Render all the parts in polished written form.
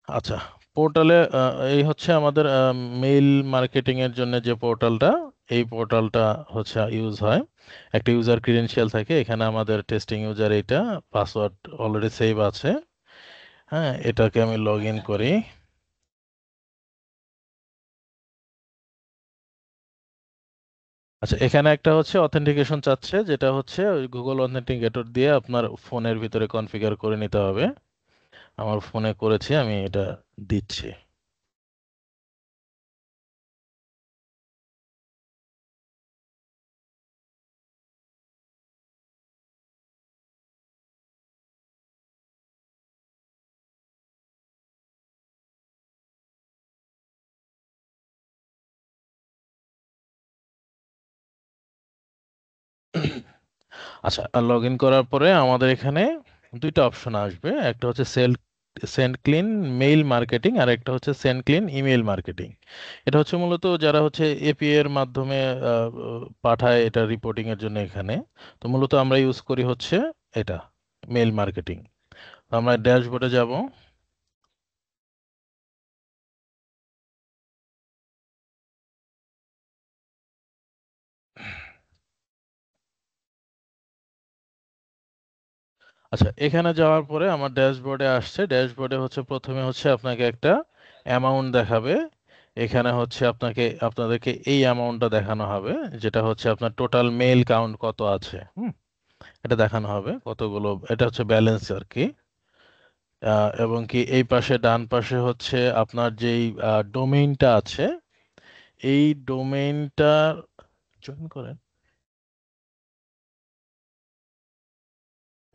আচ্ছা, পোর্টালে এই হচ্ছে আমাদের মেইল মার্কেটিং এর জন্য যে পোর্টালটা, এই পোর্টালটা হচ্ছে ইউজ হয়। একটা ইউজার ক্রিডেনশিয়াল থাকে এখানে, আমাদের টেস্টিং ইউজার, এইটা পাসওয়ার্ড অলরেডি সেভ আছে। হ্যাঁ, এটাকে আমি লগ ইন করি। আচ্ছা, এখানে একটা হচ্ছে অথেন্টিকেশন চাচ্ছে, যেটা হচ্ছে ওই গুগল অথেন্টিকেটর দিয়ে আপনার ফোনের ভিতরে কনফিগার করে নিতে হবে। আমার ফোনে করেছি, আমি এটা দিচ্ছি। আচ্ছা, লগ ইন করার পরে আমাদের এখানে দুইটা অপশন আসবে। একটা হচ্ছে সেন্ড ক্লিন মেইল মার্কেটিং, আর একটা হচ্ছে সেন্ড ক্লিন ইমেল মার্কেটিং। এটা হচ্ছে মূলত যারা হচ্ছে এপিআই এর মাধ্যমে পাঠায় এটা রিপোর্টিং এর জন্য এখানে। তো মূলত আমরা ইউজ করি হচ্ছে এটা, মেইল মার্কেটিং। আমরা ড্যাশবোর্ডে যাব। আচ্ছা, এখানে যাওয়ার পরে আমার ড্যাশবোর্ডে আসছে। ড্যাশবোর্ডে হচ্ছে প্রথমে হচ্ছে আপনাকে একটা অ্যামাউন্ট দেখাবে। এখানে হচ্ছে আপনাদেরকে এই অ্যামাউন্টটা দেখানো হবে, যেটা হচ্ছে আপনার টোটাল মেইল কাউন্ট কত আছে। এটা দেখানো হবে কতগুলো, এটা হচ্ছে ব্যালেন্স আর কি। এবং কি এই পাশে ডান পাশে হচ্ছে আপনার যেই ডোমেইনটা আছে, এই ডোমেইনটা জয়েন করেন।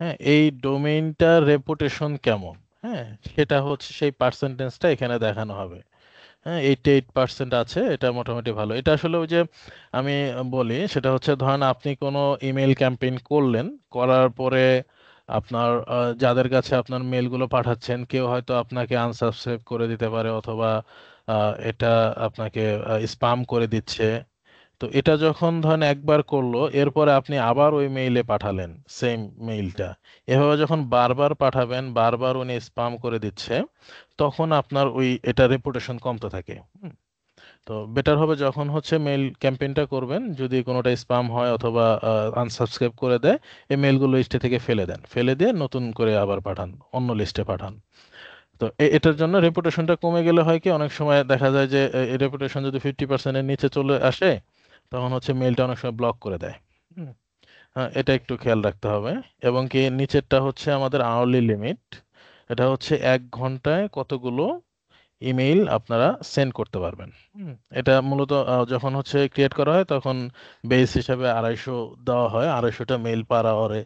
হ্যাঁ, এই ডোমেইনটার রেপুটেশন কেমন, হ্যাঁ, সেটা হচ্ছে সেই পার্সেন্টেজটা এখানে দেখানো হবে। হ্যাঁ, 88% আছে, এটা মোটামুটি ভালো। এটা আসলে ওই যে আমি বলি, সেটা হচ্ছে ধরেন আপনি কোনো ইমেল ক্যাম্পেইন করলেন, করার পরে আপনার যাদের কাছে আপনার মেলগুলো পাঠাচ্ছেন, কেউ হয়তো আপনাকে আনসাবস্ক্রাইব করে দিতে পারে, অথবা এটা আপনাকে স্পাম করে দিচ্ছে। তো এটা যখন ধরেন একবার করলো, এরপরে আপনি আবার ওই মেইলে পাঠালেন সেম মেইলটা, এভাবে যখন বারবার পাঠাবেন, বারবার উনি স্পাম করে দিচ্ছে, তখন আপনার ওই এটা রেপুটেশন কমতে থাকে। হুম। তো বেটার হবে যখন হচ্ছে মেইল ক্যাম্পেইনটা করবেন, যদি কোনোটা স্পাম হয় অথবা আনসাবস্ক্রাইব করে দেয়, এই মেইলগুলো লিস্টে থেকে ফেলে দেন, ফেলে দিয়ে নতুন করে আবার পাঠান, অন্য লিস্টে পাঠান। তো এটার জন্য রেপুটেশনটা কমে গেলে হয় কি, অনেক সময় দেখা যায় যে এই রেপুটেশন যদি 50%-এর নিচে চলে আসে, তখন হচ্ছে মেইলটা অনেক সময় ব্লক করে দেয়। হুম। হ্যাঁ, এটা একটু খেয়াল রাখতে হবে। এবং কি নিচেরটা হচ্ছে আমাদের আওয়ারলি লিমিট। এটা হচ্ছে 1 ঘন্টায় কতগুলো ইমেইল আপনারা সেন্ড করতে পারবেন। এটা মূলত যখন হচ্ছে ক্রিয়েট করা হয়, তখন বেস হিসাবে 250 দেওয়া হয়, 250টা মেইল পার আওয়ারে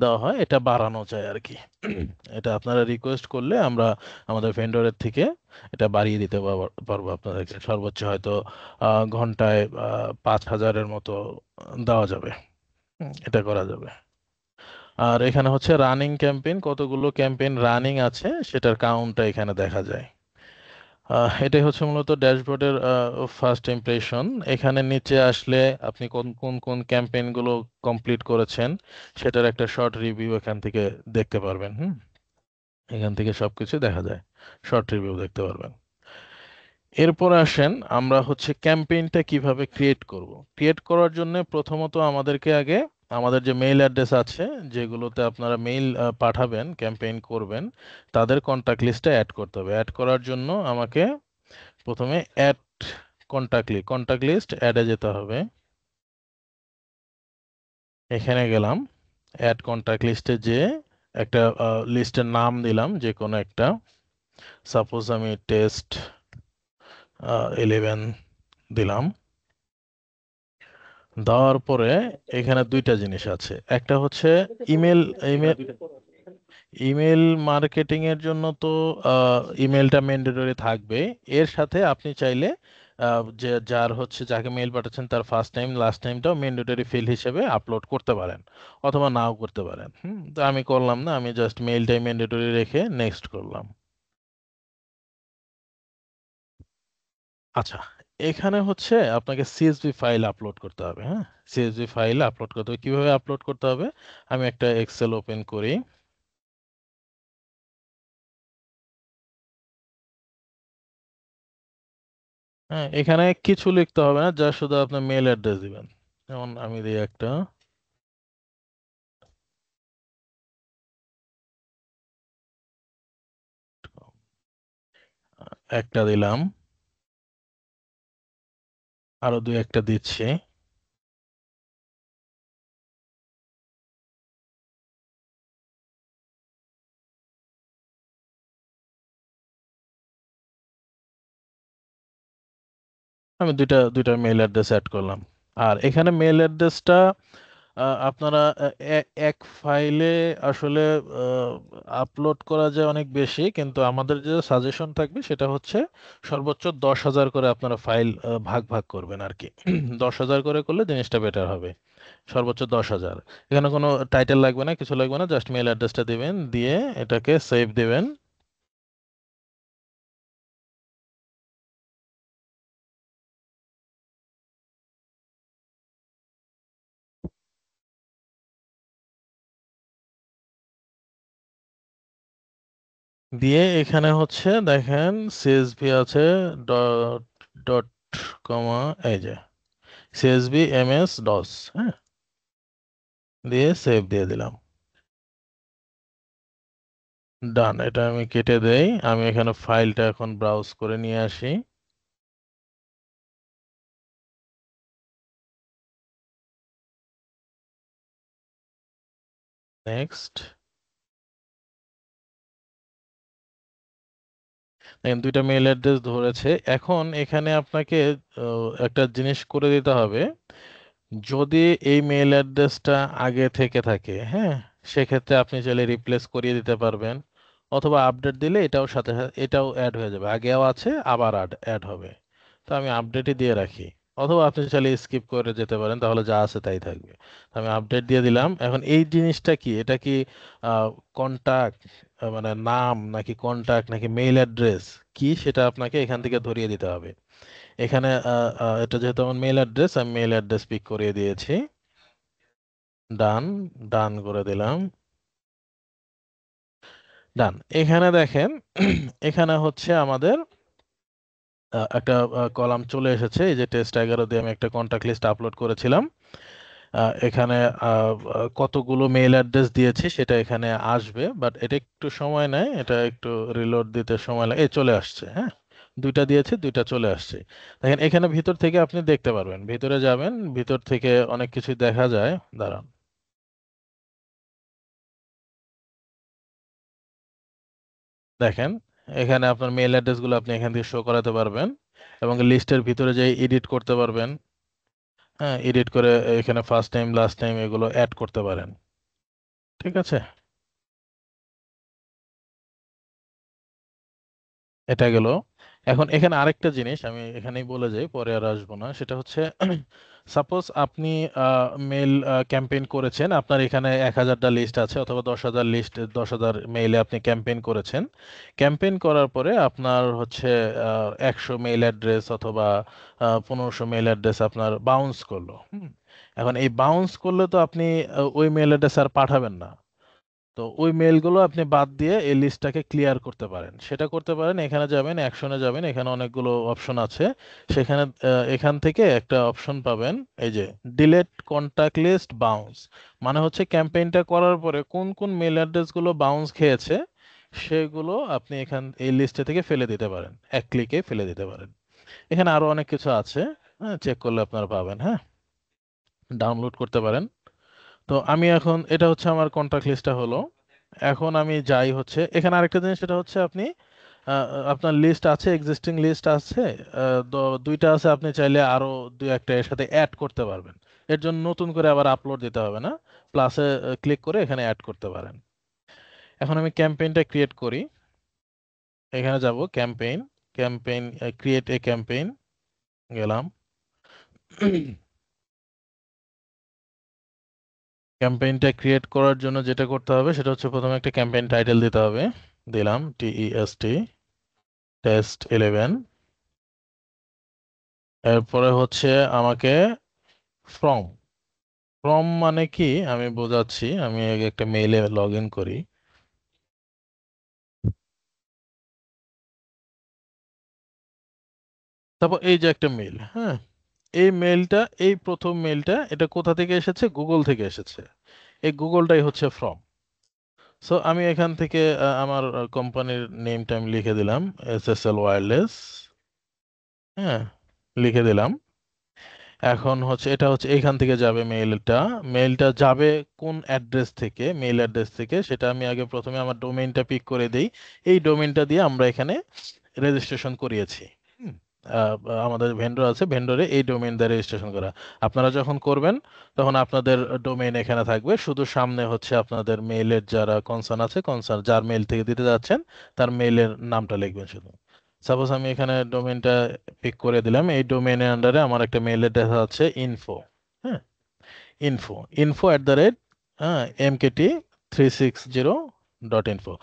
দেওয়া হয়। এটা বাড়ানো যায় আর কি। এটা আপনারা রিকোয়েস্ট করলে আমরা আমাদের ভেন্ডরের থেকে এটা বাড়িয়ে দিতে পারবো আপনাদেরকে। সর্বোচ্চ হয়তো ঘন্টায় 5000-এর মতো দেওয়া যাবে। এটা করা যাবে। আর এখানে হচ্ছে রানিং ক্যাম্পেইন, কতগুলো ক্যাম্পেইন রানিং আছে সেটার কাউন্টটা এখানে দেখা যায়। এটাই হচ্ছে মূলত ড্যাশবোর্ডের ফার্স্ট ইমপ্রেশন। এখানে নিচে আসলে আপনি কোন কোন কোন ক্যাম্পেইনগুলো কমপ্লিট করেছেন সেটার একটা শর্ট রিভিউ এখান থেকে দেখতে পারবেন। এখান থেকে সবকিছু দেখা যায়, শর্ট রিভিউ দেখতে পারবেন। এরপর আসেন আমরা হচ্ছে ক্যাম্পেইনটা কিভাবে ক্রিয়েট করব। ক্রিয়েট করার জন্য প্রথমত আমাদেরকে আগে আমাদের যে মেইল অ্যাড্রেস আছে, যেগুলোতে আপনারা মেইল পাঠাবেন, ক্যাম্পেইন করবেন, তাদের কন্টাক্ট লিস্টে অ্যাড করতে হবে। অ্যাড করার জন্য আমাকে প্রথমে অ্যাড কন্টাক্ট লিস্ট অ্যাডে যেতে হবে। এখানে গেলাম, অ্যাড কন্টাক্ট লিস্টে যে একটা লিস্টের নাম দিলাম, যে কোনো একটা। সাপোজ আমি টেস্ট 11 দিলাম। দেওয়ার পরে এখানে দুইটা জিনিস আছে। একটা হচ্ছে ইমেল। ইমেল ইমেল মার্কেটিং এর জন্য তো ইমেলটা ম্যান্ডেটরি থাকবে। এর সাথে আপনি চাইলে যে যার হচ্ছে যাকে মেইল পাঠাচ্ছেন তার ফার্স্ট টাইম লাস্ট টাইমটাও ম্যান্ডেটরি ফিল্ড হিসেবে আপলোড করতে পারেন, অথবা নাও করতে পারেন। তো আমি করলাম না, আমি জাস্ট মেইলটাই ম্যান্ডেটরি রেখে নেক্সট করলাম। আচ্ছা, এখানে হচ্ছে আপনাকে সিএসভি ফাইল আপলোড করতে হবে। হ্যাঁ, সিএসভি ফাইল আপলোড করতে হবে। কিভাবে আপলোড করতে হবে, আমি একটা এক্সেল ওপেন করি। হ্যাঁ, এখানে কিছু লিখতে হবে না, যা শুধু আপনার মেল অ্যাড্রেস দিবেন। যেমন আমি দিই একটা, একটা দিলাম, আরো দুই একটা দিচ্ছি। আমি দুইটা দুইটা মেল অ্যাড্রেস অ্যাড করলাম। আর এখানে মেল অ্যাড্রেসটা আপনারা এক ফাইলে আসলে আপলোড করা যায় অনেক বেশি, কিন্তু আমাদের যে সাজেশন থাকবে সেটা হচ্ছে সর্বোচ্চ 10,000 করে আপনারা ফাইল ভাগ ভাগ করবেন আর কি। 10,000 করে করলে জিনিসটা বেটার হবে। সর্বোচ্চ 10,000। এখানে কোনো টাইটেল লাগবে না, কিছু লাগবে না, জাস্ট মেল অ্যাড্রেসটা দিবেন, দিয়ে এটাকে সেভ দিবেন। দিয়ে এখানে হচ্ছে দেখেন সিএসভি আছে, ডট ডট কমা, এই যে সিএসভি এমএস ডস, হ্যাঁ, দিয়ে সেভ দিয়ে দিলাম। ডান, এটা আমি কেটে দেই। আমি এখানে ফাইলটা এখন ব্রাউজ করে নিয়ে আসি। নেক্সট। দেখেন দুইটা মেইল অ্যাড্রেস ধরেছে। এখন এখানে আপনাকে একটা জিনিস করে দিতে হবে। যদি এই মেইল অ্যাড্রেসটা আগে থেকে থাকে, হ্যাঁ, সেক্ষেত্রে আপনি চাইলে রিপ্লেস করিয়ে দিতে পারবেন, অথবা আপডেট দিলে এটাও সাথে সাথে এটাও অ্যাড হয়ে যাবে, আগেও আছে আবার অ্যাড হবে। তো আমি আপডেটই দিয়ে রাখি, অথবা আপনি চাইলে স্কিপ করে যেতে পারেন, তাহলে যা আছে তাই থাকবে। তো আমি আপডেট দিয়ে দিলাম। এখন এই জিনিসটা কি, এটা কি কন্টাক্ট, মানে নাম, নাকি কন্টাক্ট, নাকি মেইল অ্যাড্রেস, কি সেটা আপনাকে এখান থেকে ধরিয়ে দিতে হবে। এখানে এটা যেহেতু আমার মেইল অ্যাড্রেস, আমি মেইল অ্যাড্রেস পিক করিয়ে দিয়েছি। ডান, ডান করে দিলাম। ডান। এখানে দেখেন, এখানে হচ্ছে আমাদের একটা কলাম চলে এসেছে। এই যে টেস্ট 11 দিয়ে আমি একটা কন্টাক্ট লিস্ট আপলোড করেছিলাম। এখানে কতগুলো মেইল অ্যাড্রেস দিয়েছি সেটা এখানে আসবে, বাট এটা একটু সময় নেয়, এটা একটু রিলোড দিতে সময় লাগে। এই চলে আসছে, হ্যাঁ, দুইটা দিয়েছে, দুইটা চলে আসছে। দেখেন এখানে ভিতর থেকে আপনি দেখতে পারবেন, ভিতরে যাবেন, ভিতর থেকে অনেক কিছু দেখা যায়। দাঁড়ান, দেখেন এখানে আপনার মেল অ্যাড্রেসগুলো আপনি এখান থেকে শো করাতে পারবেন, এবং লিস্টের ভিতরে যে এডিট করতে পারবেন। হ্যাঁ, এডিট করে এখানে ফার্স্ট টাইম লাস্ট টাইম এগুলো অ্যাড করতে পারেন। ঠিক আছে, এটা গেল। এখন এখানে আরেকটা জিনিস আমি এখানেই বলে যাই, পরে আর আসবো না, সেটা হচ্ছে সাপোজ আপনি মেল ক্যাম্পেইন করেছেন, আপনার এখানে 1,000টা লিস্ট আছে, অথবা 10,000 লিস্ট, 10,000 মেইলে আপনি ক্যাম্পেইন করেছেন। ক্যাম্পেইন করার পরে আপনার হচ্ছে 100 মেইল অ্যাড্রেস অথবা 1500 মেইল অ্যাড্রেস আপনার বাউন্স করলো। এখন এই বাউন্স করলে তো আপনি ওই মেইল অ্যাড্রেস আর পাঠাবেন না। তো ওই মেলগুলো আপনি বাদ দিয়ে এই লিস্টটাকে ক্লিয়ার করতে পারেন। সেটা করতে পারেন, এখানে যাবেন, অ্যাকশনে যাবেন, এখানে অনেকগুলো অপশন আছে। সেখানে এখান থেকে একটা অপশন পাবেন, এই যে ডিলেট কন্টাক্ট লিস্ট বাউন্স। মানে হচ্ছে ক্যাম্পেইনটা করার পরে কোন কোন মেল অ্যাড্রেসগুলো বাউন্স খেয়েছে সেগুলো আপনি এই লিস্টে থেকে ফেলে দিতে পারেন, এক ক্লিকে ফেলে দিতে পারেন। এখানে আরো অনেক কিছু আছে, হ্যাঁ, চেক করলে আপনারা পাবেন, হ্যাঁ, ডাউনলোড করতে পারেন। তো আমি এখন, এটা হচ্ছে আমার কন্টাক্ট লিস্টটা হলো। এখন আমি যাই হচ্ছে এখানে আরেকটা জিনিস, সেটা হচ্ছে আপনি আপনার লিস্ট আছে, এক্সিস্টিং লিস্ট আছে, দুইটা আছে, আপনি চাইলে আরো দুই একটা এর সাথে অ্যাড করতে পারবেন। এর জন্য নতুন করে আবার আপলোড দিতে হবে না, প্লাসে ক্লিক করে এখানে অ্যাড করতে পারেন। এখন আমি ক্যাম্পেইনটা ক্রিয়েট করি। এখানে যাব campaign, campaign, create a campaign, গেলাম। ক্যাম্পেইনটা ক্রিয়েট করার জন্য যেটা করতে হবে সেটা হচ্ছে প্রথমে একটা ক্যাম্পেইন টাইটেল দিতে হবে। দিলাম TEST 11। এরপরে হচ্ছে আমাকে ফ্রম, ফ্রম মানে কি আমি বোঝাচ্ছি। আমি আগে একটা মেইলে লগ ইন করি। তারপর এই যে একটা মেইল, হ্যাঁ, এই মেইলটা, এই প্রথম মেইলটা, এটা কোথা থেকে এসেছে? গুগল থেকে এসেছে। এই গুগলটাই হচ্ছে ফ্রম। সো আমি এখান থেকে আমার কোম্পানির নেমটা আমি লিখে দিলাম, SSL ওয়্যারলেস। হ্যাঁ, লিখে দিলাম। এখন হচ্ছে এটা হচ্ছে এখান থেকে যাবে মেইলটা। মেইলটা যাবে কোন অ্যাড্রেস থেকে? মেইল অ্যাড্রেস থেকে। সেটা আমি আগে প্রথমে আমার ডোমেইনটা পিক করে দেই। এই ডোমেইনটা দিয়ে আমরা এখানে রেজিস্ট্রেশন করিয়েছি। হুম, আহ, আমাদের ভেন্ডর আছে, ভেন্ডরে এই ডোমেইন দিয়ে রেজিস্ট্রেশন করা। আপনারা যখন করবেন তখন আপনাদের ডোমেইন এখানে থাকবে, শুধু সামনে হচ্ছে আপনাদের মেইলের যারা কনসার্ন আছে, কনসার্ন যার মেইল থেকে দিতে যাচ্ছেন তার মেইলের নামটা লিখবেন শুধু। সাপোজ আমি এখানে ডোমেইনটা পিক করে দিলাম। এই ডোমেইনের আন্ডারে আমার একটা মেইল অ্যাড্রেস আছে, ইনফো। হ্যাঁ, ইনফো, ইনফো@, হ্যাঁ, MKT360.info।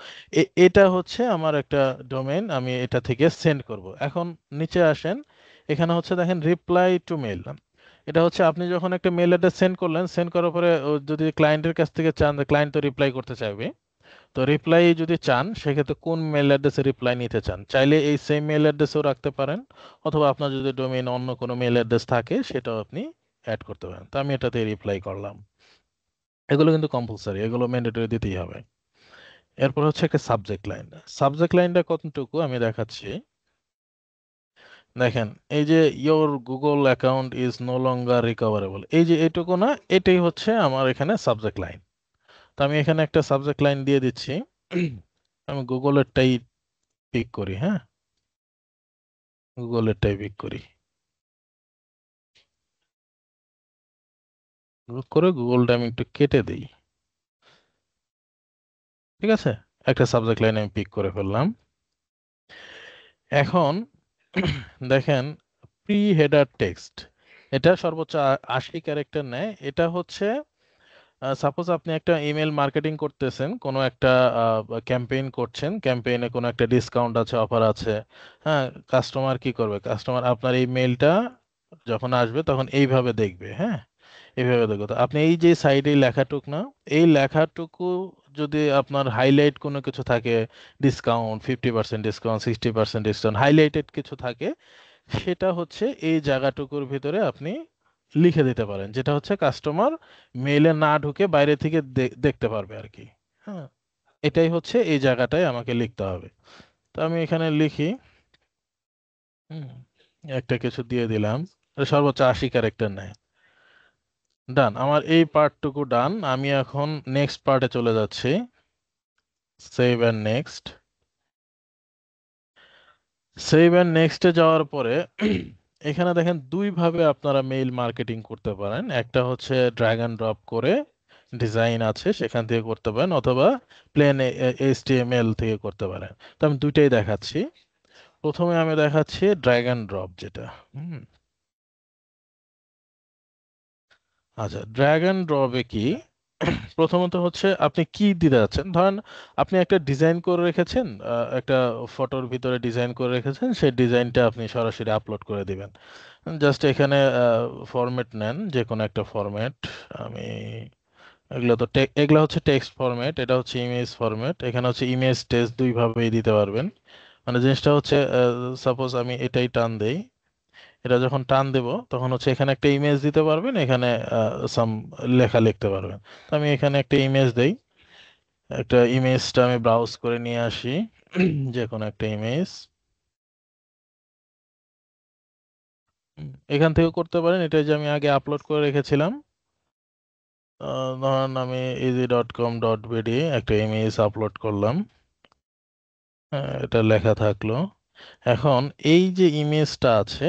এটা হচ্ছে আমার একটা ডোমেইন, আমি এটা থেকে সেন্ড করব। এখন নিচে আসেন, এখানে হচ্ছে দেখেন রিপ্লাই টু মেইল। এটা হচ্ছে আপনি যখন একটা মেইল অ্যাড্রেস সেন্ড করলেন, সেন্ড করার পরে ও যদি ক্লায়েন্টের কাছ থেকে চান, ক্লায়েন্ট তো রিপ্লাই করতে চাইবে। তো রিপ্লাই যদি চান, সেক্ষেত্রে কোন মেল অ্যাড্রেসে রিপ্লাই নিতে চান, চাইলে এই সেম মেল অ্যাড্রেসেও রাখতে পারেন, অথবা আপনার যদি ডোমেইন অন্য কোনো মেল অ্যাড্রেস থাকে সেটাও আপনি অ্যাড করতে পারেন। তো আমি এটাতে রিপ্লাই করলাম। এগুলো কিন্তু কম্পালসারি, এগুলো ম্যান্ডেটরি দিতেই হবে। এরপর হচ্ছে একটা সাবজেক্ট লাইন। সাবজেক্ট লাইনটা কতটুকু আমি দেখাচ্ছি। দেখেন, এই যে your Google account is no longer recoverable, এই যে এইটুকু না, এটাই হচ্ছে আমার এখানে সাবজেক্ট লাইন। তো আমি এখানে একটা সাবজেক্ট লাইন দিয়ে দিচ্ছি। আমি গুগলেরটাই পিক করি, হ্যাঁ, গুগলেরটাই পিক করি। করে গুগলটা আমি একটু কেটে দিই। ঠিক আছে, একটা সাবজেক্ট লাইন আমি পিক করে ফেললাম। এখন দেখেন, প্রি হেডার টেক্সট, এটা সর্বোচ্চ 80 ক্যারেক্টার নেয়। এটা হচ্ছে সাপোজ আপনি একটা ইমেল মার্কেটিং করতেছেন, কোনো একটা ক্যাম্পেইন করছেন, ক্যাম্পেইনে কোনো একটা ডিসকাউন্ট আছে, অফার আছে। হ্যাঁ, কাস্টমার কি করবে? কাস্টমার আপনার এই মেলটা যখন আসবে তখন এইভাবে দেখবে, হ্যাঁ, এইভাবে দেখো। তো আপনি এই যে সাইডে লেখাটুক না, এই লেখাটুকু যদি আপনার হাইলাইট কোনো কিছু থাকে, ডিসকাউন্ট, 50% ডিসকাউন্ট, 60% ডিসকাউন্ট, হাইলাইটেড কিছু থাকে, সেটা হচ্ছে এই জায়গাটুকুর ভিতরে আপনি লিখে দিতে পারেন, যেটা হচ্ছে কাস্টমার মেইলে না ঢুকে বাইরে থেকে দেখতে পারবে আর কি। হ্যাঁ, এটাই হচ্ছে এই জায়গাটায় আমাকে লিখতে হবে। তো আমি এখানে লিখি, হুম, একটা কিছু দিয়ে দিলাম। এটা সর্বোচ্চ 80 ক্যারেক্টার নেয়। ডান, আমার এই পার্টটুকু ডান। আমি এখন নেক্সট পার্টে চলে যাচ্ছি। Save and next. Save and নেক্সটে যাওয়ার পরে এখানে দেখেন দুই ভাবে আপনারা মেইল মার্কেটিং করতে পারেন। একটা হচ্ছে ড্র্যাগ অ্যান্ড ড্রপ করে, ডিজাইন আছে সেখান থেকে করতে পারেন, অথবা প্লেন HTML থেকে করতে পারেন। তো আমি দুইটাই দেখাচ্ছি। প্রথমে আমি দেখাচ্ছি ড্র্যাগ অ্যান্ড ড্রপ যেটা। হুম, আচ্ছা, ড্র্যাগ অ্যান্ড ড্রপে কি? প্রথমত হচ্ছে আপনি কি দিতে যাচ্ছেন, ধরেন আপনি একটা ডিজাইন করে রেখেছেন, একটা ফটোর ভিতরে ডিজাইন করে রেখেছেন, সেই ডিজাইনটা আপনি সরাসরি আপলোড করে দিবেন। জাস্ট এখানে ফরম্যাট নেন, যে কোনো একটা ফরম্যাট। আমি এগুলো তো এগুলো হচ্ছে টেক্সট ফরম্যাট, এটা হচ্ছে ইমেজ ফরম্যাট। এখানে হচ্ছে ইমেজ টেক্সট দুই ভাবেই দিতে পারবেন। মানে জিনিসটা হচ্ছে, সাপোজ আমি এটাই টান দেই, এটা যখন টান দেব তখন হচ্ছে এখানে একটা ইমেজ দিতে পারবেন, এখানে সাম লেখা লিখতে পারবেন। তো আমি এখানে একটা ইমেজ দেই, একটা ইমেজটা আমি ব্রাউজ করে নিয়ে আসি, যে কোনো একটা ইমেজ। এখান থেকে করতে পারেন, এটা যে আমি আগে আপলোড করে রেখেছিলাম। ধরুন আমি easy.com.bd একটা ইমেজ আপলোড করলাম। এটা লেখা থাকলো। এখন এই যে ইমেজটা আছে,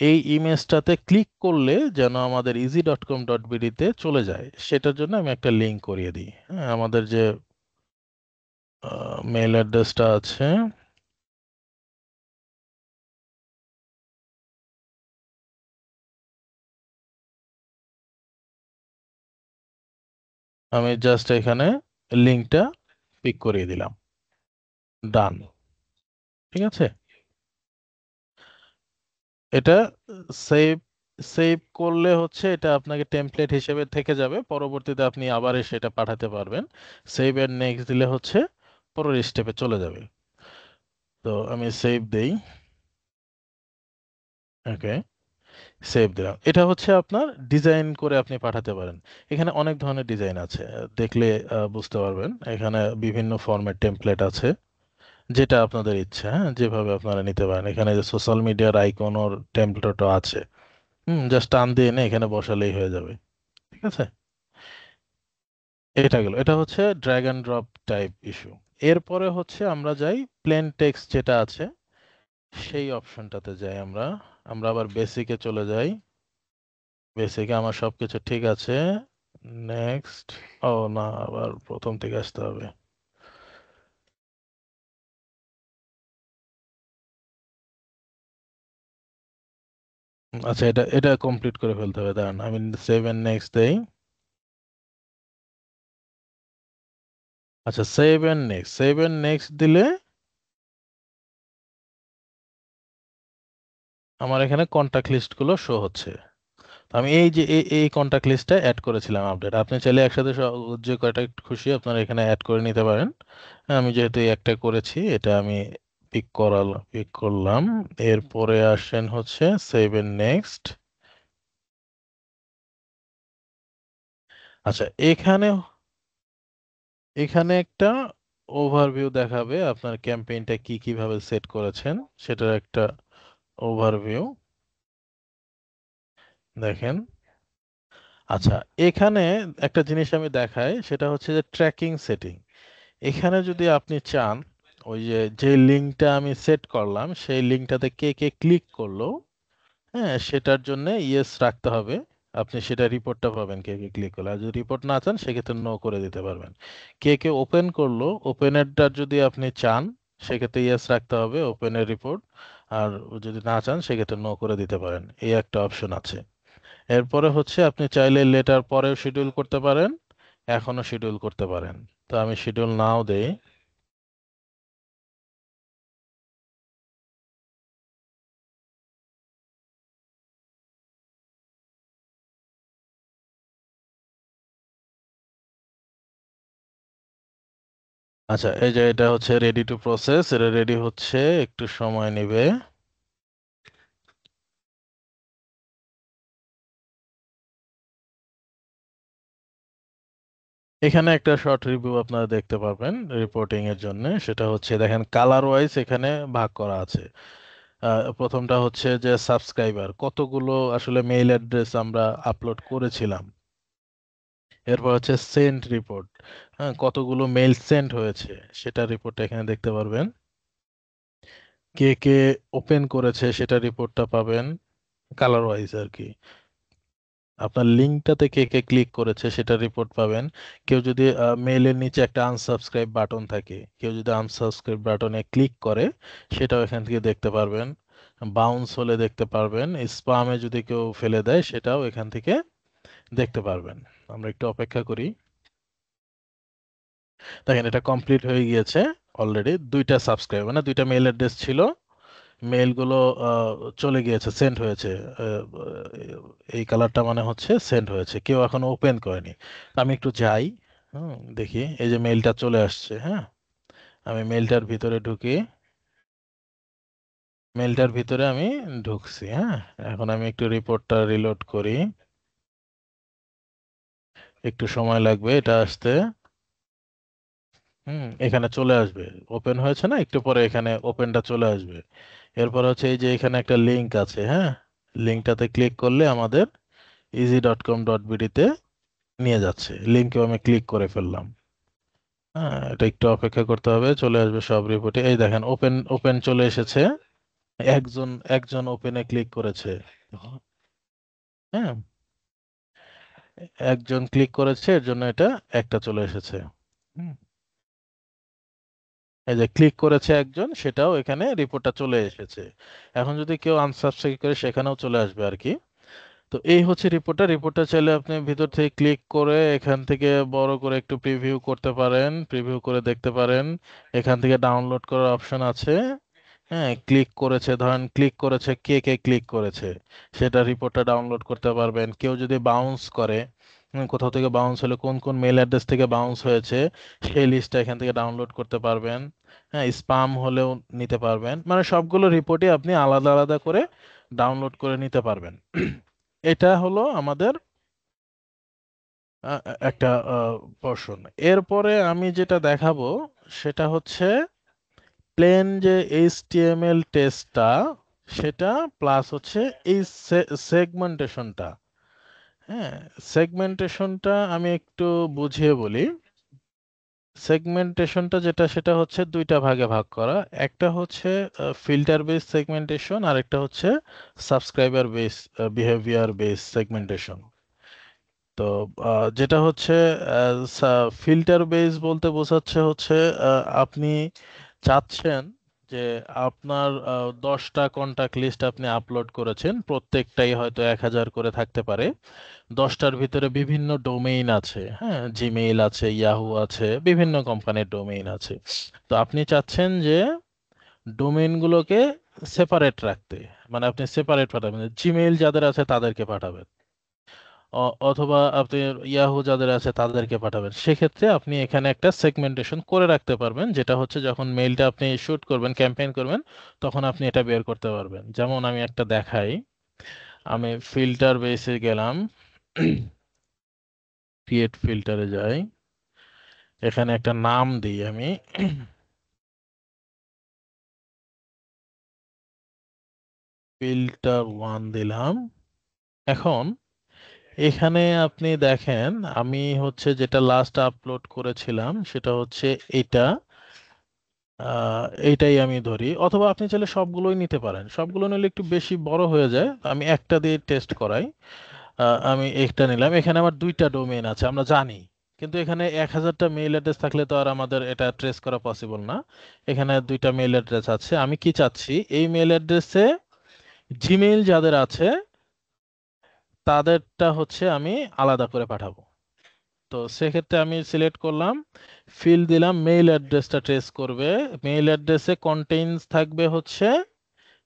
এই ইমেজটাতে ক্লিক করলে যেন আমাদের easy.com.bd তে চলে যায়, সেটার জন্য আমি একটা লিংক করিয়ে দিই। হ্যাঁ, আমাদের যে মেল অ্যাড্রেসটা আছে, আমি জাস্ট এখানে লিংকটা পিক করিয়ে দিলাম। ডান। ঠিক আছে, এটা সেভ, সেভ করলে হচ্ছে এটা আপনাকে টেমপ্লেট হিসেবে থেকে যাবে, পরবর্তীতে আপনি আবার এসে এটা পাঠাতে পারবেন। সেভ এন্ড নেক্সট দিলে হচ্ছে পরের স্টেপে চলে যাবে। তো আমি সেভ দেই। ওকে, সেভ দিলাম। এটা হচ্ছে আপনার ডিজাইন করে আপনি পাঠাতে পারেন। এখানে অনেক ধরনের ডিজাইন আছে, দেখলে বুঝতে পারবেন। এখানে বিভিন্ন ফরম্যাট টেমপ্লেট আছে, যেটা আপনাদের ইচ্ছা, হ্যাঁ, যেভাবে আপনারা নিতে পারেন। এখানে যে সোশ্যাল মিডিয়ার আইকন ওর টেমপ্লেটও আছে। জাস্ট টান দিয়ে এনে এখানে বসালেই হয়ে যাবে। ঠিক আছে, এটা গেল। এটা হচ্ছে drag and drop type issue. এরপরে হচ্ছে আমরা যাই প্লেন টেক্সট যেটা আছে সেই অপশনটাতে যাই আমরা। আমরা আবার বেসিকে চলে যাই। বেসিকে আমার সবকিছু ঠিক আছে। নেক্সট। ও না, আবার প্রথম থেকে আসতে হবে। আচ্ছা, এটা এটা কমপ্লিট করে ফেলতে হবে, দাঁড়ান আমি সেভ এন্ড নেক্সট দেই। আচ্ছা, সেভ এন্ড নেক্সট দিলে আমার এখানে কন্টাক্ট লিস্ট গুলো শো হচ্ছে। তো আমি এই যে এই কন্টাক্ট লিস্টটা অ্যাড করেছিলাম আপডেট। আপনি চাইলে একসাথে যে কয়টা খুশি আপনারা এখানে অ্যাড করে নিতে পারেন। আমি যেহেতু এই একটা করেছি, এটা আমি পিক করলাম। এরপরে আসেন হচ্ছে সেভ এন্ড নেক্সট। আচ্ছা, এখানে এখানে একটা ওভারভিউ দেখাবে আপনার ক্যাম্পেইনটা কি কিভাবে সেট করেছেন, সেটার একটা ওভারভিউ দেখেন। আচ্ছা, এখানে একটা জিনিস আমি দেখাই, সেটা হচ্ছে যে ট্র্যাকিং সেটিং। এখানে যদি আপনি চান, ওই যে যে লিঙ্কটা আমি সেট করলাম সেই লিঙ্কটাতে কে কে ক্লিক করলো, হ্যাঁ, সেটার জন্য ইয়েস রাখতে হবে। আপনি সেটা রিপোর্টটা পাবেন কে কে ক্লিক করলো। আর যদি রিপোর্ট না চান সেক্ষেত্রে নো করে দিতে পারবেন। কে কে ওপেন করলো, ওপেনেরটা যদি আপনি চান সেক্ষেত্রে ইয়েস রাখতে হবে, ওপেনের রিপোর্ট। আর যদি না চান সেক্ষেত্রে নো করে দিতে পারেন, এই একটা অপশন আছে। এরপরে হচ্ছে আপনি চাইলে লেটার পরেও শিডিউল করতে পারেন, এখনো শিডিউল করতে পারেন। তো আমি শিডিউল নাও দেই। আচ্ছা, এই যে এটা হচ্ছে রেডি টু প্রসেস, এটা রেডি হচ্ছে, একটু সময় নেবে। এখানে একটা শর্ট রিভিউ আপনারা দেখতে পাবেন রিপোর্টিং এর জন্য। সেটা হচ্ছে দেখেন কালার ওয়াইজ এখানে ভাগ করা আছে। প্রথমটা হচ্ছে যে সাবস্ক্রাইবার কতগুলো আসলে মেইল অ্যাড্রেস আমরা আপলোড করেছিলাম। এরপর হচ্ছে সেন্ড রিপোর্ট, হ্যাঁ, কতগুলো মেইল সেন্ড হয়েছে সেটা রিপোর্টটা এখানে দেখতে পারবেন। কে কে ওপেন করেছে সেটা রিপোর্টটা পাবেন কালার ওয়াইজ আর কি। আপনার লিঙ্কটাতে কে কে ক্লিক করেছে সেটা রিপোর্ট পাবেন। কেউ যদি মেইলের নিচে একটা আনসাবস্ক্রাইব বাটন থাকে, কেউ যদি আনসাবস্ক্রাইব বাটনে ক্লিক করে সেটাও এখান থেকে দেখতে পারবেন। বাউন্স হলে দেখতে পারবেন। স্পামে যদি কেউ ফেলে দেয় সেটাও এখান থেকে দেখতে পারবেন। আমরা একটু অপেক্ষা করি। দেখেন এটা কমপ্লিট হয়ে গিয়েছে। অলরেডি দুইটা সাবস্ক্রাইব মানে দুইটা মেইল অ্যাড্রেস ছিল, মেইলগুলো চলে গিয়েছে, সেন্ড হয়েছে। আহ, এই কালারটা মানে হচ্ছে সেন্ড হয়েছে, কেউ এখনো ওপেন করেনি। আমি একটু যাই, দেখি এই যে মেইলটা চলে আসছে, হ্যাঁ। আমি মেইলটার ভিতরে ঢুকি, মেইলটার ভিতরে আমি ঢুকছি, হ্যাঁ। এখন আমি একটু রিপোর্টটা রিলোড করি, একটু সময় লাগবে এটা আসতে। এখানে চলে আসবে, ওপেন হয়েছে না, একটু পরে এখানে ওপেনটা চলে আসবে। এরপর হচ্ছে এই যে এখানে একটা লিংক আছে, হ্যাঁ, লিংকটাতে ক্লিক করলে আমাদের easy.com.bd তে নিয়ে যাচ্ছে। লিংকেও আমি ক্লিক করে ফেললাম। হ্যাঁ, এটা একটু অপেক্ষা করতে হবে, চলে আসবে সব রিপোর্টে। এই দেখেন ওপেন ওপেন চলে এসেছে। একজন একজন ওপেনে ক্লিক করেছে, হ্যাঁ, একজন ক্লিক করেছে, এর জন্য এটা একটা চলে এসেছে। হুম, এই যে ক্লিক করেছে একজন, সেটাও এখানে রিপোর্টটা চলে এসেছে। এখন যদি কেউ আনসাবস্ক্রাইব করে সেখানেও চলে আসবে আর কি। তো এই হচ্ছে রিপোর্টটা চাইলে আপনি ভিতর থেকে ক্লিক করে এখান থেকে বড় করে একটু প্রিভিউ করতে পারেন, প্রিভিউ করে দেখতে পারেন। এখান থেকে ডাউনলোড করার অপশন আছে। হ্যাঁ, ক্লিক করেছে, ধরেন ক্লিক করেছে, কে কে ক্লিক করেছে সেটা রিপোর্টটা ডাউনলোড করতে পারবেন। কেউ যদি বাউন্স করে, কোথাও থেকে বাউন্স হলে কোন কোন মেল অ্যাড্রেস থেকে বাউন্স হয়েছে সেই লিস্টটা এখান থেকে ডাউনলোড করতে পারবেন। হ্যাঁ, স্পাম হলেও নিতে পারবেন। মানে সবগুলো রিপোর্টই আপনি আলাদা আলাদা করে ডাউনলোড করে নিতে পারবেন। এটা হলো আমাদের একটা পোর্শন। এরপরে আমি যেটা দেখাবো সেটা হচ্ছে প্লেন যে এইচটিএমএল টেস্টটা, সেটা প্লাস হচ্ছে এই সেগমেন্টেশনটা। হ্যাঁ, সেগমেন্টেশনটা আমি একটু বুঝিয়ে বলি। সেগমেন্টেশনটা যেটা সেটা হচ্ছে দুইটা ভাগে ভাগ করা। একটা হচ্ছে ফিল্টার বেস সেগমেন্টেশন, আর একটা হচ্ছে subscriber base behaviour base segmentation. তো যেটা হচ্ছে ফিল্টার বেস বলতে বোঝাচ্ছে হচ্ছে আপনি চাচ্ছেন যে আপনার 10টা কন্টাক্ট লিস্ট আপনি আপলোড করেছেন, প্রত্যেকটাই হয়তো 1000 করে থাকতে পারে। 10টার ভিতরে বিভিন্ন ডোমেইন আছে, হ্যাঁ, জিমেইল আছে, ইয়াহু আছে, বিভিন্ন কোম্পানির ডোমেইন আছে। তো আপনি চাচ্ছেন যে ডোমেইনগুলোকে সেপারেট রাখতে, মানে আপনি সেপারেট পাঠাবেন, জিমেইল যাদের আছে তাদেরকে পাঠাবেন, অথবা আপনি ইয়াহু যাদের আছে তাদেরকে পাঠাবেন। সেক্ষেত্রে আপনি এখানে একটা সেগমেন্টেশন করে রাখতে পারবেন, যেটা হচ্ছে যখন মেইলটা আপনি শুট করবেন, ক্যাম্পেইন করবেন, তখন আপনি এটা বের করতে পারবেন। যেমন আমি একটা দেখাই। আমি ফিল্টার বেসে গেলাম, ক্রিয়েট ফিল্টারে যাই, এখানে একটা নাম দিই আমি, ফিল্টার 1 দিলাম। এখন এখানে আপনি দেখেন আমি হচ্ছে যেটা লাস্ট আপলোড করেছিলাম সেটা হচ্ছে এটা। এইটাই আমি ধরি, অথবা আপনি চাইলে সবগুলোই নিতে পারেন, সবগুলো নিলে একটু বেশি বড় হয়ে যায়, আমি একটা দিয়ে টেস্ট করাই। আমি একটা নিলাম, এখানে আমার দুইটা ডোমেইন আছে আমরা জানি, কিন্তু এখানে 1000টা মেইল অ্যাড্রেস থাকলে তো আর আমাদের এটা ট্রেস করা পসিবল না। এখানে দুইটা মেইল অ্যাড্রেস আছে, আমি কি চাচ্ছি এই মেইল অ্যাড্রেসে জিমেইল যাদের আছে তাদেরটা হচ্ছে আমি আলাদা করে পাঠাবো। তো সেক্ষেত্রে আমি সিলেক্ট করলাম, ফিল দিলাম, মেইল অ্যাড্রেসটা ট্রেস করবে, মেইল অ্যাড্রেসে কন্টেইনস থাকবে হচ্ছে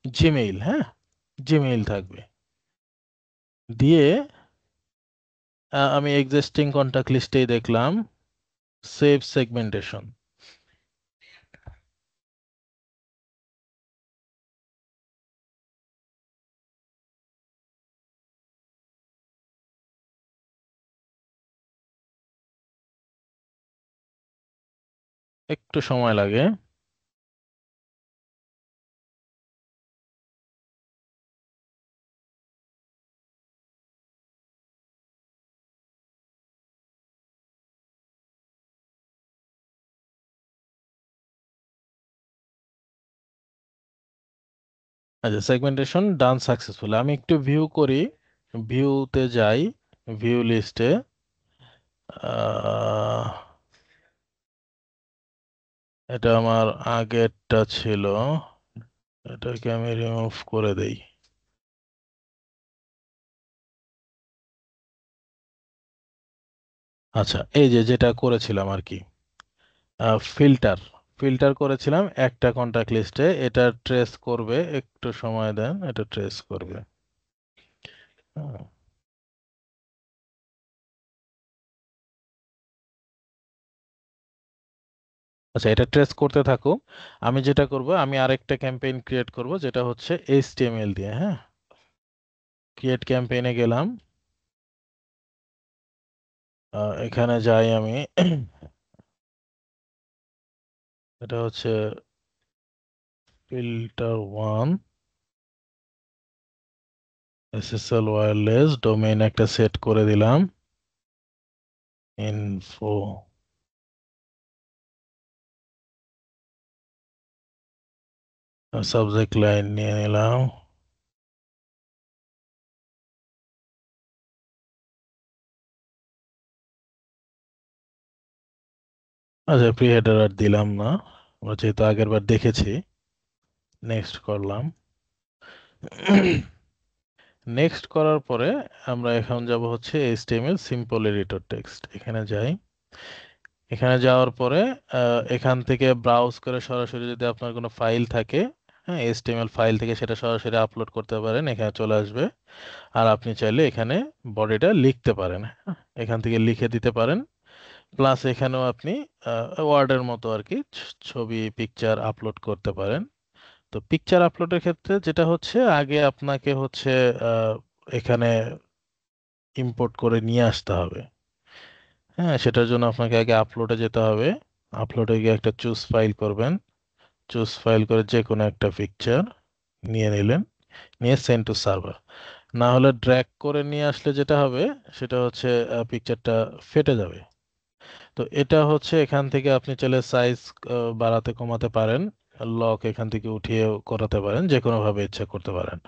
জিমেইল, হ্যাঁ, জিমেইল থাকবে। দিয়ে আমি এক্সিস্টিং কন্টাক্ট লিস্টেই দেখলাম সেভ সেগমেন্টেশন। একটু সময় লাগে। আচ্ছা, সেগমেন্টেশন ডান সাকসেসফুল। আমি একটু ভিউ করি, ভিউতে যাই, ভিউ লিস্টে এটা আমার আগেরটা ছিল, এটাকে আমি রিমুভ করে দেই। আচ্ছা, এই যে যেটা করেছিলাম আর কি, ফিল্টার ফিল্টার করেছিলাম একটা কন্টাক্ট লিস্টে, এটা ট্রেস করবে, একটু সময় দেন, এটা ট্রেস করবে। হ্যাঁ। আচ্ছা, এটা ট্রেস করতে থাকুক। আমি যেটা করব, আমি আরেকটা ক্যাম্পেইন ক্রিয়েট করব যেটা হচ্ছে এইচটিএমএল দিয়ে। হ্যাঁ, ক্রিয়েট ক্যাম্পেইনে গেলাম, এখানে যাই আমি, এটা হচ্ছে ফিল্টার 1 এসএসএল ওয়্যারলেস, ডোমেইন একটা সেট করে দিলাম, ইনফো, সাবজেক্ট লাইন নিয়ে নিলাম। আচ্ছা, প্রি হেডার আর দিলাম না, আমরা যেহেতু আগের বার দেখেছি। নেক্সট করলাম। নেক্সট করার পরে আমরা এখন যাব হচ্ছে এইচটিএমএল সিম্পল এডিটর টেক্সট, এখানে যাই। এখানে যাওয়ার পরে এখান থেকে ব্রাউজ করে সরাসরি যদি আপনার কোনো ফাইল থাকে, হ্যাঁ, এইচটিএমএল ফাইল থেকে সেটা সরাসরি আপলোড করতে পারেন, এখানে চলে আসবে। আর আপনি চাইলে এখানে বডিটা লিখতে পারেন, হ্যাঁ, এখান থেকে লিখে দিতে পারেন। প্লাস এখানেও আপনি ওয়ার্ডের মতো আর কি ছবি পিকচার আপলোড করতে পারেন। তো পিকচার আপলোডের ক্ষেত্রে যেটা হচ্ছে, আগে আপনাকে হচ্ছে আহ, এখানে ইম্পোর্ট করে নিয়ে আসতে হবে। হ্যাঁ, সেটার জন্য আপনাকে আগে আপলোডে যেতে হবে। আপলোডে গিয়ে একটা চুজ ফাইল করবেন। চুজ ফাইল করে যে কোনো একটা পিকচার নিয়ে নিলেন, নিয়ে সেন্ড টু সার্ভার। না হলে ড্র্যাগ করে নিয়ে আসলে যেটা হবে সেটা হচ্ছে পিকচারটা ফেটে যাবে। তো এটা হচ্ছে এখান থেকে আপনি চাইলে সাইজ বাড়াতে কমাতে পারেন, লক এখান থেকে উঠিয়ে করাতে পারেন, যে কোনো ভাবে ইচ্ছা করতে পারেন।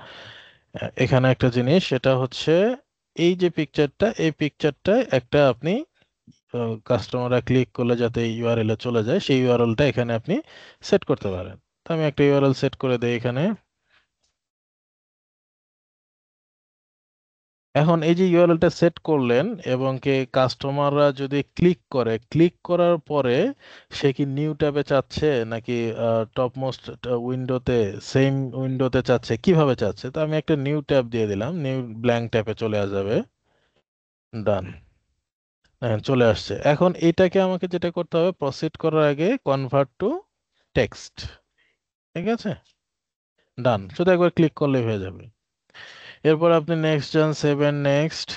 এখানে একটা জিনিস সেটা হচ্ছে, এই যে পিকচারটা, এই পিকচারটা একটা আপনি কাস্টমাররা ক্লিক করলে যাতে ইউআরএল এ চলে যায়, সেই ইউআরএলটা এখানে আপনি সেট করতে পারেন। তো আমি একটা ইউআরএল সেট করে দেই এখানে। এখন এই যে ইউআরএলটা সেট করলেন, এবং কে কাস্টমাররা যদি ক্লিক করে, ক্লিক করার পরে সে কি নিউ ট্যাবে চাচ্ছে নাকি টপ মোস্ট উইন্ডোতে, সেম উইন্ডোতে চাচ্ছে, কিভাবে চাচ্ছে? তো আমি একটা নিউ ট্যাব দিয়ে দিলাম, নিউ ব্ল্যাঙ্ক ট্যাবে চলে যাবে। ডান। হ্যাঁ, চলে আসছে। এখন এটাকে আমাকে যেটা করতে হবে, প্রসিড করার আগে কনভার্ট টু টেক্সট। ঠিক আছে, ডান। শুধু একবার ক্লিক করলেই হয়ে যাবে। এরপর আপনি নেক্সট যান, সেভেন নেক্সট।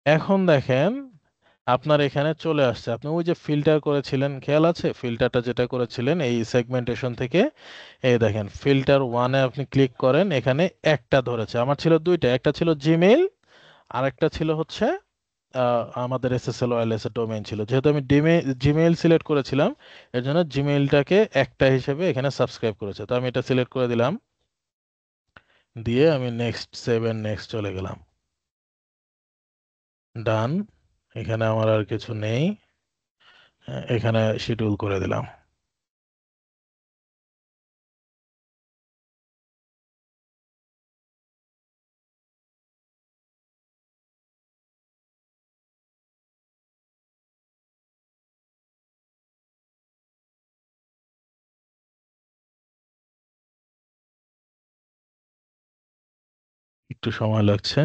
এখন দেখেন আপনার এখানে চলে আসছে। আপনি ওই যে ফিল্টার করেছিলেন, খেয়াল আছে ফিল্টারটা যেটা করেছিলেন এই সেগমেন্টেশন থেকে? এই দেখেন ফিল্টার ওয়ানে আপনি ক্লিক করেন, এখানে একটা ধরেছে। আমার ছিল দুইটা, একটা ছিল জিমেইল, আর একটা ছিল হচ্ছে আমাদের এসএসএল ওয়্যারলেস এর ডোমেইন ছিল। যেহেতু আমি জিমেইল সিলেক্ট করেছিলাম, এর জন্য জিমেইলটাকে একটা হিসেবে এখানে সাবস্ক্রাইব করেছে। তো আমি এটা সিলেক্ট করে দিলাম, দিয়ে আমি নেক্সট, সেভেন নেক্সট চলে গেলাম। ডান। এখানে আমার আর কিছু নেই। এখানে শিডিউল করে দিলাম। একটু সময় লাগছে।